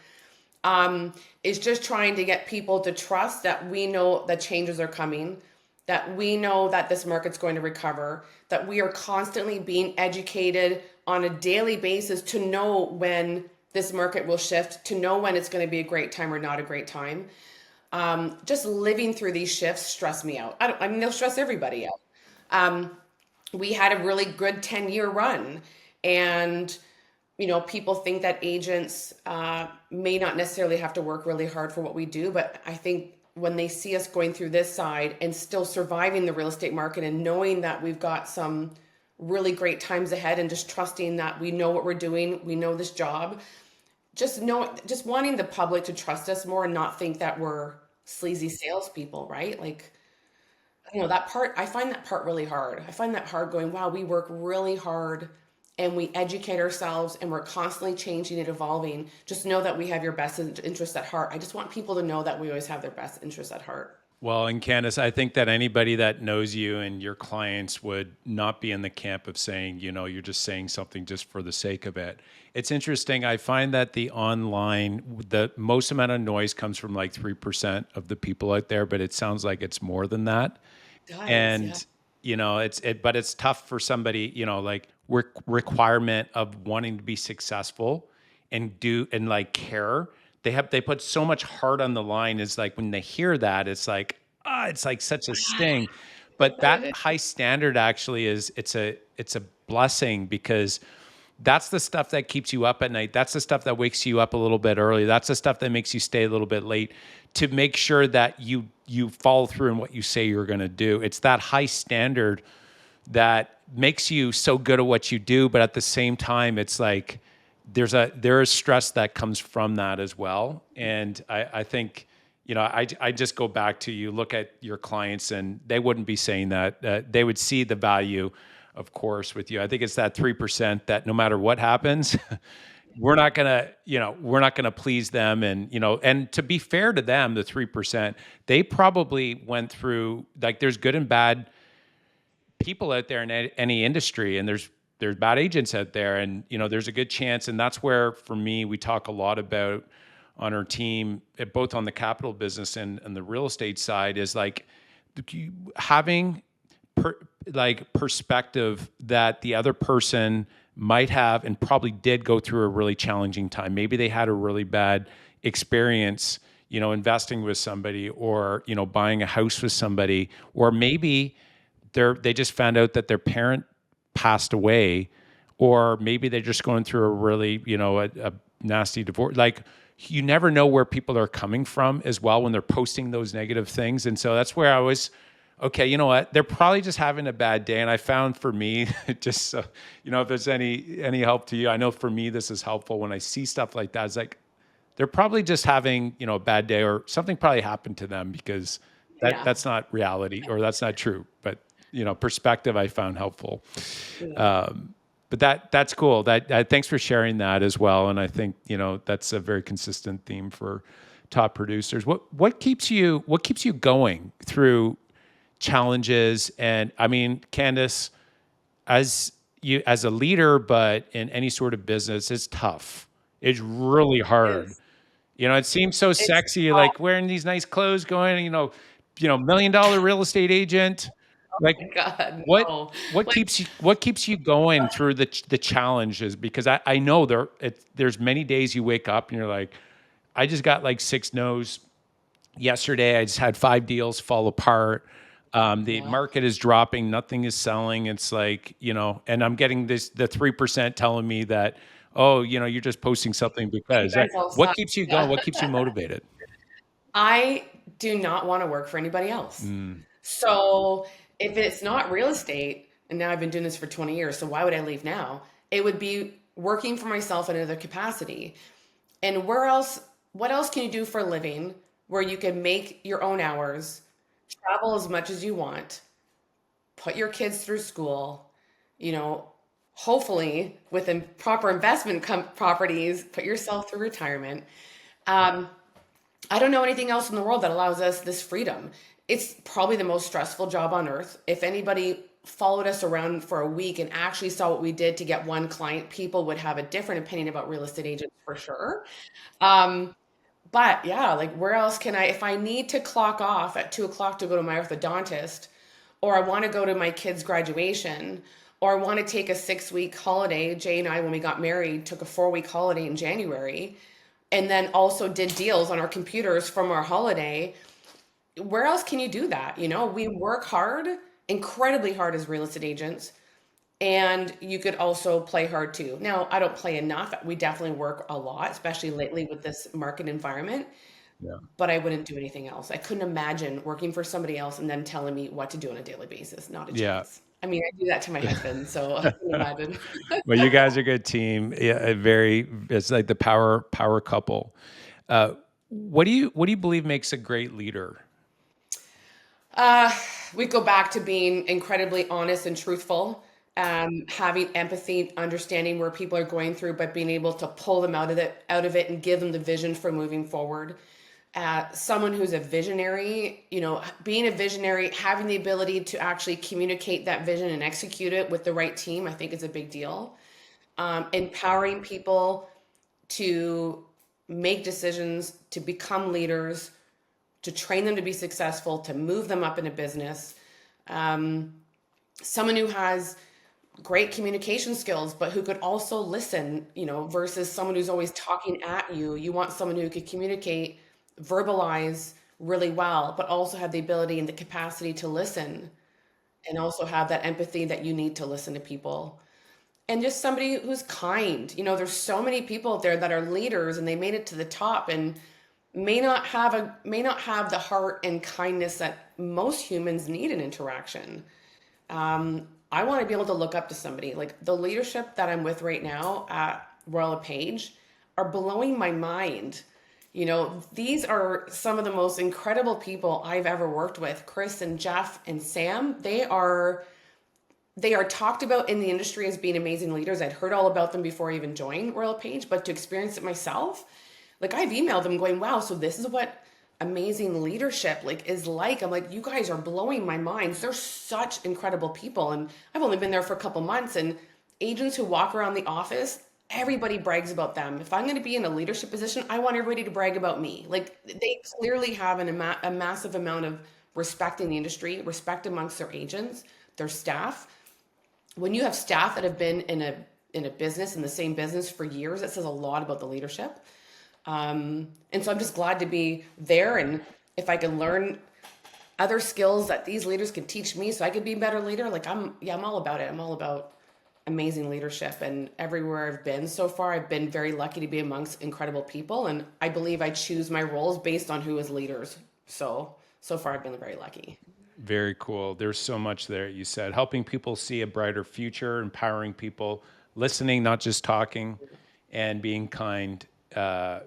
Is just trying to get people to trust that we know that changes are coming, that we know that this market's going to recover, that we are constantly being educated on a daily basis to know when this market will shift, to know when it's going to be a great time or not a great time. Just living through these shifts stress me out. I mean, they'll stress everybody out. We had a really good 10-year run, and people think that agents may not necessarily have to work really hard for what we do, but I think when they see us going through this side and still surviving the real estate market and knowing that we've got some really great times ahead and just trusting that we know what we're doing, we know this job, just wanting the public to trust us more and not think that we're sleazy salespeople, right? Like, that part, I find that part really hard. I find that hard going, wow, we work really hard and we educate ourselves and we're constantly changing and evolving. Just know that we have your best interests at heart. I just want people to know that we always have their best interests at heart. Well, and Candice, I think that anybody that knows you and your clients would not be in the camp of saying, you're just saying something just for the sake of it. It's interesting. I find that the most amount of noise comes from like 3% of the people out there, but it sounds like it's more than that. It does, yeah. And but it's tough for somebody, like requirement of wanting to be successful and like care. They put so much heart on the line. Is like when they hear that, it's like it's like such a sting. But that high standard actually it's a blessing, because that's the stuff that keeps you up at night. That's the stuff that wakes you up a little bit early. That's the stuff that makes you stay a little bit late, to make sure that you follow through in what you say you're going to do. It's that high standard that makes you so good at what you do, but at the same time, it's like there is stress that comes from that as well. And I think, I just go back to, you look at your clients and they wouldn't be saying that. They would see the value, of course, with you. I think it's that 3% that no matter what happens, we're not gonna please them. And to be fair to them, the 3%, they probably went through, like, there's good and bad people out there in any industry, and there's bad agents out there, and there's a good chance. And that's where, for me, we talk a lot about on our team, both on the capital business and the real estate side, is like having perspective that the other person might have and probably did go through a really challenging time. Maybe they had a really bad experience, investing with somebody, or buying a house with somebody, or maybe they just found out that their parent passed away, or maybe they're just going through a really, a nasty divorce. Like, you never know where people are coming from as well when they're posting those negative things. And so that's where I was, okay, you know what? They're probably just having a bad day. And I found, for me, just so, if there's any help to you, I know for me, this is helpful. When I see stuff like that, it's like, they're probably just having, a bad day, or something probably happened to them, because that's not reality, or that's not true. But, perspective I found helpful. Yeah. But that's cool. Thanks for sharing that as well. And I think, that's a very consistent theme for top producers. What keeps you going through challenges? And I mean, Candice, as a leader, but in any sort of business, it's tough. It's really hard. It seems so sexy. You're like wearing these nice clothes, going, $1 million real estate agent. Like God, what no. what Like, keeps you going through the challenges? Because I know there's many days you wake up and you're like, I just got like 6 no's. Yesterday, I just had 5 deals fall apart. The yeah. market is dropping. Nothing is selling. It's like, and I'm getting the 3% telling me that, oh, you're just posting something You because. guys all What suck. keeps you going? Yeah. What keeps you motivated? I do not want to work for anybody else. So if it's not real estate, and now I've been doing this for 20 years, so why would I leave now? It would be working for myself in another capacity. And what else can you do for a living where you can make your own hours, travel as much as you want, put your kids through school, you know, hopefully with proper investment properties, put yourself through retirement. Um, I don't know anything else in the world that allows us this freedom. It's probably the most stressful job on earth. If anybody followed us around for a week and actually saw what we did to get one client, people would have a different opinion about real estate agents for sure. Um, but yeah, like where else can if I need to clock off at 2 o'clock to go to my orthodontist, or I want to go to my kid's graduation, or I want to take a 6 week holiday. Jay and I, when we got married, took a 4 week holiday in January and then also did deals on our computers from our holiday. Where else can you do that? We work hard, incredibly hard as real estate agents, and you could also play hard too. Now, I don't play enough. We definitely work a lot, especially lately with this market environment, Yeah. but I wouldn't do anything else. I couldn't imagine working for somebody else and then telling me what to do on a daily basis. Not a Yeah. chance. I mean, I do that to my husband, so I can imagine. Well, you guys are a good team. Yeah, it's like the power couple. What do you believe makes a great leader? Uh, we go back to being incredibly honest and truthful, having empathy, understanding where people are going through, but being able to pull them out of it and give them the vision for moving forward. Someone who's a visionary, being a visionary, having the ability to actually communicate that vision and execute it with the right team, I think is a big deal. Empowering people to make decisions, to become leaders, to train them to be successful, to move them up in a business. Um, Someone who has great communication skills, but who could also listen, versus someone who's always talking at you. You want someone who could communicate, verbalize really well, but also have the ability and the capacity to listen and also have that empathy that you need to listen to people. And just somebody who's kind. There's so many people out there that are leaders and they made it to the top and may not have the heart and kindness that most humans need in interaction. I want to be able to look up to somebody. Like the leadership that I'm with right now at Royal LePage are blowing my mind. These are some of the most incredible people I've ever worked with. Chris and Jeff and Sam, they are talked about in the industry as being amazing leaders. I'd heard all about them before I even joined Royal LePage, but to experience it myself, like I've emailed them going, wow, so this is what amazing leadership is like. I'm like, you guys are blowing my mind. They're such incredible people. And I've only been there for a couple months, and agents who walk around the office, everybody brags about them. If I'm going to be in a leadership position, I want everybody to brag about me. Like they clearly have a massive amount of respect in the industry, respect amongst their agents, their staff. When you have staff that have been in a business, in the same business for years, that says a lot about the leadership. And so I'm just glad to be there. And if I can learn other skills that these leaders can teach me so I could be a better leader, I'm all about it. I'm all about amazing leadership. And everywhere I've been so far, I've been very lucky to be amongst incredible people. And I believe I choose my roles based on who is leaders. So far I've been very lucky. Very cool. There's so much there. You said helping people see a brighter future, empowering people, listening, not just talking, and being kind. That's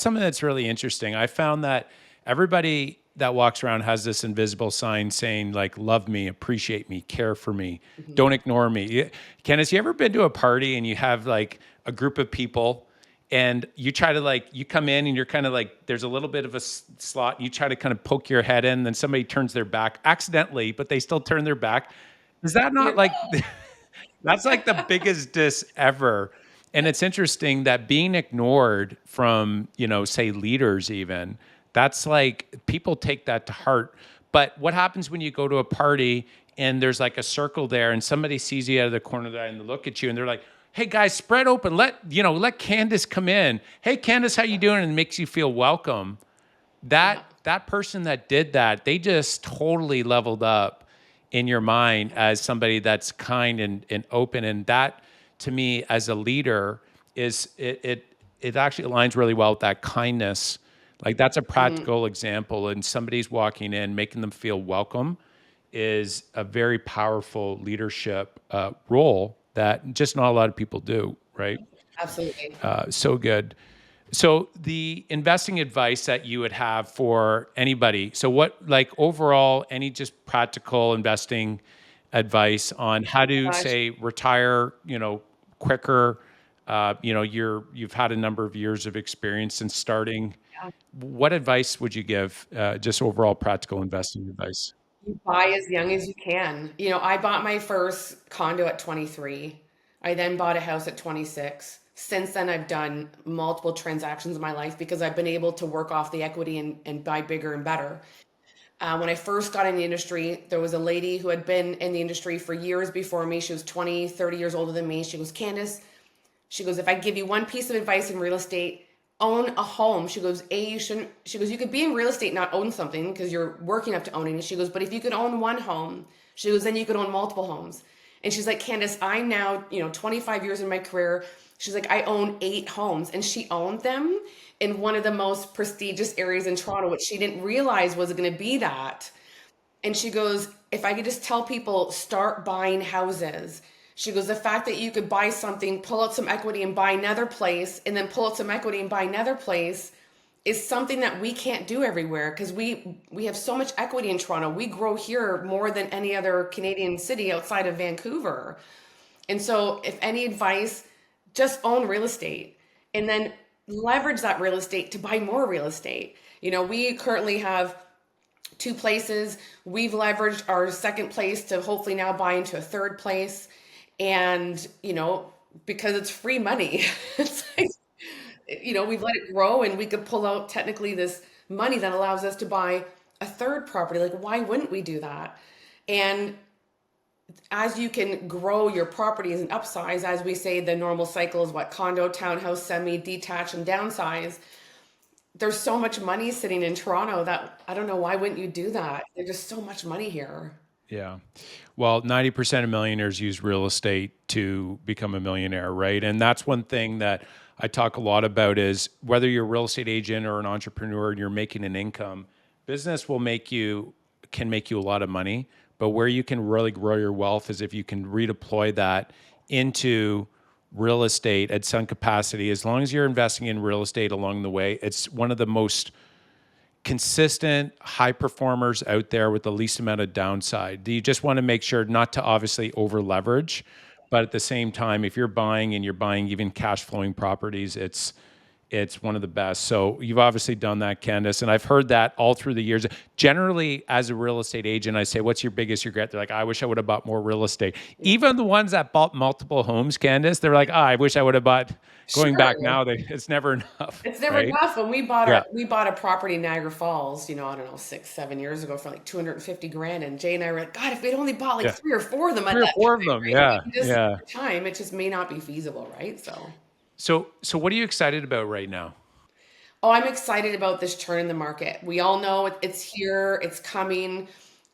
something that's really interesting. I found that everybody that walks around has this invisible sign saying like, love me, appreciate me, care for me, don't ignore me. Candice, you ever been to a party and you have like a group of people and you try to you come in and you're kind of like, there's a little bit of a slot. And you try to kind of poke your head in, then somebody turns their back accidentally, but they still turn their back. Is that not You're- like, that's like the biggest diss ever. And it's interesting that being ignored from, say leaders even, that's like people take that to heart. But what happens when you go to a party and there's like a circle there and somebody sees you out of the corner of the eye and they look at you and they're like, hey guys, spread open. Let Candice come in. Hey Candice, how you doing? And it makes you feel welcome. Yeah. That person that did that, they just totally leveled up in your mind as somebody that's kind and open. And that to me as a leader is it actually aligns really well with that kindness. Like that's a practical example, and somebody's walking in, making them feel welcome is a very powerful leadership role that just not a lot of people do, right? Absolutely. So good. So the investing advice that you would have for anybody. So what, like overall, any just practical investing advice on how to Gosh. say retire, quicker. You've had a number of years of experience in starting. Yeah. What advice would you give? Just overall practical investing advice. You buy as young as you can. I bought my first condo at 23. I then bought a house at 26. Since then, I've done multiple transactions in my life because I've been able to work off the equity and buy bigger and better. When I first got in the industry, there was a lady who had been in the industry for years before me. She was 20, 30 years older than me. She goes, Candice, she goes, if I give you one piece of advice in real estate, own a home. She goes, you shouldn't, she goes, you could be in real estate, not own something because you're working up to owning it. She goes, but if you could own one home, she goes, then you could own multiple homes. And she's like, Candice, I'm now, 25 years in my career. She's like, I own 8 homes, and she owned them in one of the most prestigious areas in Toronto, which she didn't realize was going to be that. And she goes, if I could just tell people, start buying houses. She goes, the fact that you could buy something, pull out some equity and buy another place, and then pull out some equity and buy another place is something that we can't do everywhere because we have so much equity in Toronto. We grow here more than any other Canadian city outside of Vancouver. And so if any advice, just own real estate and then leverage that real estate to buy more real estate. We currently have 2 places. We've leveraged our second place to hopefully now buy into a third place. And, because it's free money, it's like, we've let it grow and we could pull out technically this money that allows us to buy a third property. Like, why wouldn't we do that? And as you can grow your properties and upsize, as we say, the normal cycle is what? Condo, townhouse, semi, detach, and downsize. There's so much money sitting in Toronto that I don't know, why wouldn't you do that? There's just so much money here. Yeah. Well, 90% of millionaires use real estate to become a millionaire, right? And that's one thing that I talk a lot about is whether you're a real estate agent or an entrepreneur and you're making an income, business can make you a lot of money, but where you can really grow your wealth is if you can redeploy that into real estate at some capacity. As long as you're investing in real estate along the way, it's one of the most consistent high performers out there with the least amount of downside. You just want to make sure not to obviously over leverage, but at the same time, if you're buying and you're buying even cash flowing properties, it's one of the best. So you've obviously done that, Candice, and I've heard that all through the years. Generally, as a real estate agent, I say, what's your biggest regret? They're like, I wish I would have bought more real estate. Even the ones that bought multiple homes, Candice, they're like, I wish I would have bought, going back Sure. now, it's never enough, It's never right? enough. When Yeah. we bought a property in Niagara Falls, I don't know, 6, 7 years ago for like 250 grand. And Jay and I were like, God, if we'd only bought like Yeah. 3 or 4 of them at 3 or that 4 of time, them. right? Yeah. We just Yeah. at the time, it just may not be feasible, right? So what are you excited about right now? Oh, I'm excited about this turn in the market. We all know it's here, it's coming.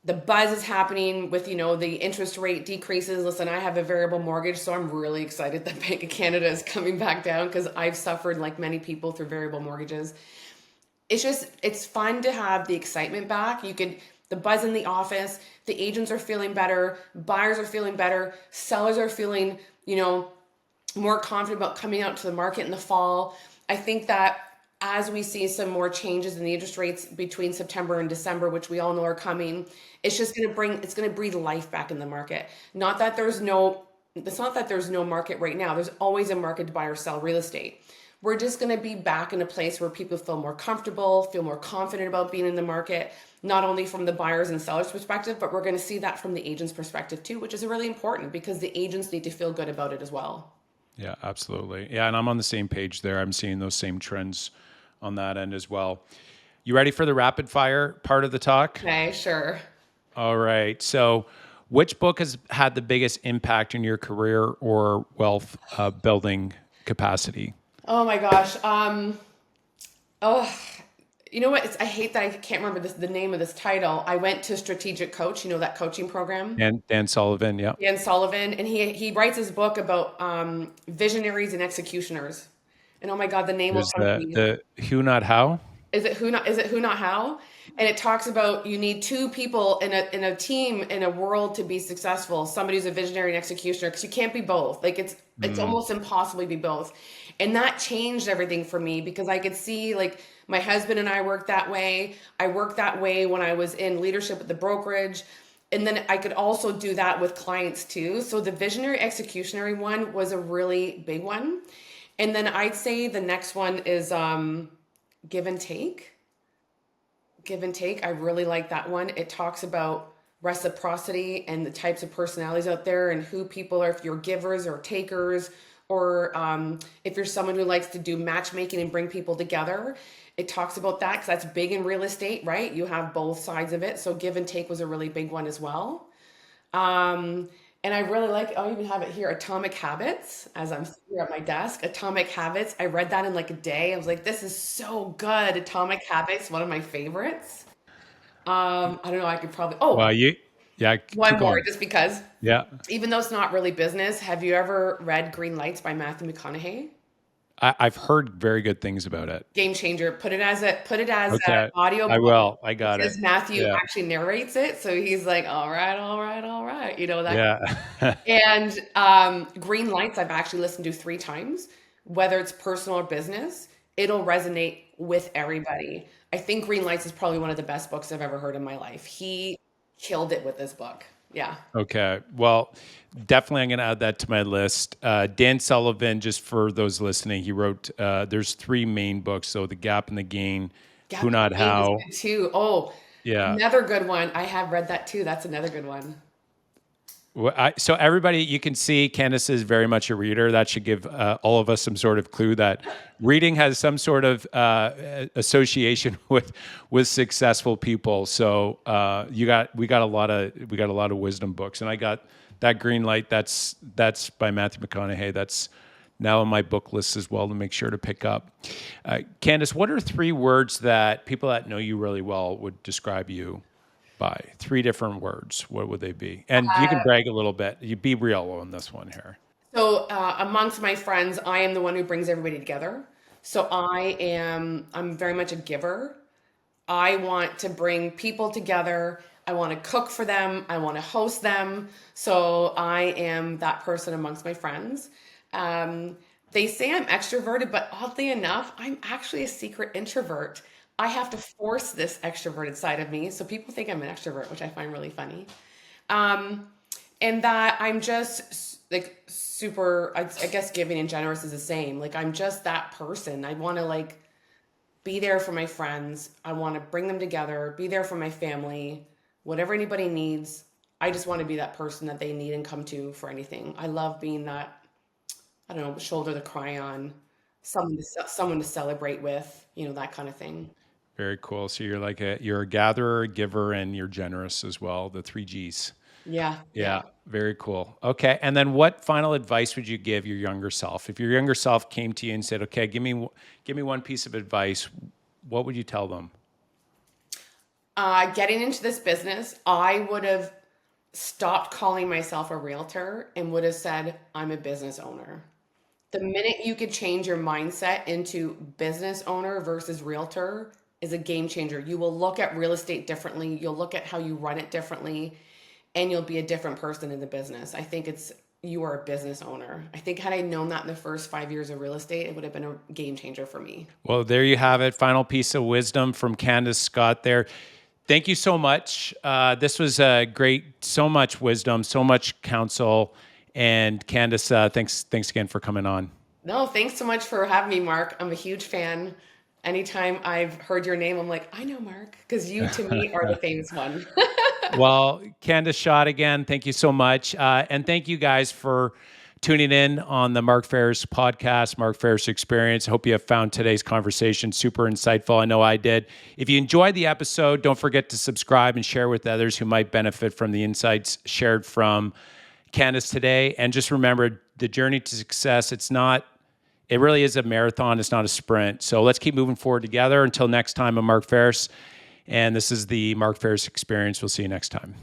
The buzz is happening with, the interest rate decreases. Listen, I have a variable mortgage, so I'm really excited that Bank of Canada is coming back down because I've suffered like many people through variable mortgages. It's fun to have the excitement back. The buzz in the office, the agents are feeling better, buyers are feeling better, sellers are feeling, more confident about coming out to the market in the fall. I think that as we see some more changes in the interest rates between September and December, which we all know are coming, it's going to breathe life back in the market. It's not that there's no market right now. There's always a market to buy or sell real estate. We're just going to be back in a place where people feel more comfortable, feel more confident about being in the market, not only from the buyers and sellers perspective, but we're going to see that from the agents perspective too, which is really important because the agents need to feel good about it as well. Yeah, absolutely. Yeah, and I'm on the same page there. I'm seeing those same trends on that end as well. You ready for the rapid fire part of the talk? Okay, sure. All right. So, which book has had the biggest impact in your career or wealth building capacity? Oh my gosh. Oh, you know what? I hate that I can't remember the name of this title. I went to Strategic Coach, that coaching program. And Dan Sullivan. Yeah. Dan Sullivan, and he writes his book about visionaries and executioners. And oh my God, the name will There's come to me. the who not how. Is it who not how? And it talks about you need two people in a team in a world to be successful. Somebody who's a visionary and executioner, because you can't be both. Like it's almost impossible to be both. And that changed everything for me because I could see like my husband and I worked that way. I worked that way when I was in leadership at the brokerage. And then I could also do that with clients too. So the visionary executionary one was a really big one. And then I'd say the next one is give and take. Give and take. I really like that one. It talks about reciprocity and the types of personalities out there and who people are, if you're givers or takers, or if you're someone who likes to do matchmaking and bring people together. It talks about that because that's big in real estate, right? You have both sides of it. So give and take was a really big one as well. And I really like, I even have it here, Atomic Habits, as I'm sitting here at my desk. Atomic Habits. I read that in like a day. I was like, this is so good. Atomic Habits, one of my favorites. I don't know, I could probably, Well, yeah, one keep more going. just because, Yeah. even though it's not really business, have you ever read Green Lights by Matthew McConaughey? I've heard very good things about it. Game changer. Put it as an Okay. audio I book will. I got it. because Matthew Yeah. actually narrates it. So he's like, all right, all right, all right. That. Yeah. And Green Lights, I've actually listened to 3 times, whether it's personal or business, it'll resonate with everybody. I think Green Lights is probably one of the best books I've ever heard in my life. He killed it with this book. Yeah. Okay. Well, definitely I'm going to add that to my list. Dan Sullivan, just for those listening, he wrote, there's 3 main books. So The Gap and the Gain, Gap Who and Not Gain was How. good too. Oh, Yeah. another good one. I have read that too. That's another good one. Well, so everybody, you can see Candice is very much a reader. That should give all of us some sort of clue that reading has some sort of association with successful people. So we got a lot of wisdom books, and I got that Green Light. That's by Matthew McConaughey. That's now on my book list as well to make sure to pick up. Candice, what are 3 words that people that know you really well would describe you by? 3 different words. What would they be? And you can brag a little bit. You be real on this one here. So amongst my friends, I am the one who brings everybody together. So I'm very much a giver. I want to bring people together. I want to cook for them. I want to host them. So I am that person amongst my friends. They say I'm extroverted, but oddly enough, I'm actually a secret introvert. I have to force this extroverted side of me. So people think I'm an extrovert, which I find really funny. Um, and that I'm just like super, I guess giving and generous is the same. Like I'm just that person. I want to like be there for my friends. I want to bring them together, be there for my family, whatever anybody needs. I just want to be that person that they need and come to for anything. I love being that, I don't know, shoulder to cry on, someone to celebrate with, that kind of thing. Very cool. So you're a gatherer, a giver, and you're generous as well. The 3 Gs. Yeah, yeah. Yeah, very cool. Okay, and then what final advice would you give your younger self? If your younger self came to you and said, "Okay, give me one piece of advice," what would you tell them? Getting into this business, I would have stopped calling myself a realtor and would have said, I'm a business owner. The minute you could change your mindset into business owner versus realtor is a game changer. You will look at real estate differently. You'll look at how you run it differently, and you'll be a different person in the business. I think you are a business owner. I think had I known that in the first 5 years of real estate, it would have been a game changer for me. Well, there you have it. Final piece of wisdom from Candice Schott there. Thank you so much. This was great. So much wisdom, so much counsel. And Candice, thanks again for coming on. No, thanks so much for having me, Mark. I'm a huge fan. Anytime I've heard your name, I'm like, I know Mark, because you to me are the famous one. Well, Candice Schott again, thank you so much. And thank you guys for tuning in on the Mark Faris podcast, Mark Faris Experience. Hope you have found today's conversation super insightful. I know I did. If you enjoyed the episode, don't forget to subscribe and share with others who might benefit from the insights shared from Candice today. And just remember, the journey to success, it really is a marathon. It's not a sprint. So let's keep moving forward together. Until next time, I'm Mark Faris, and this is the Mark Faris Experience. We'll see you next time.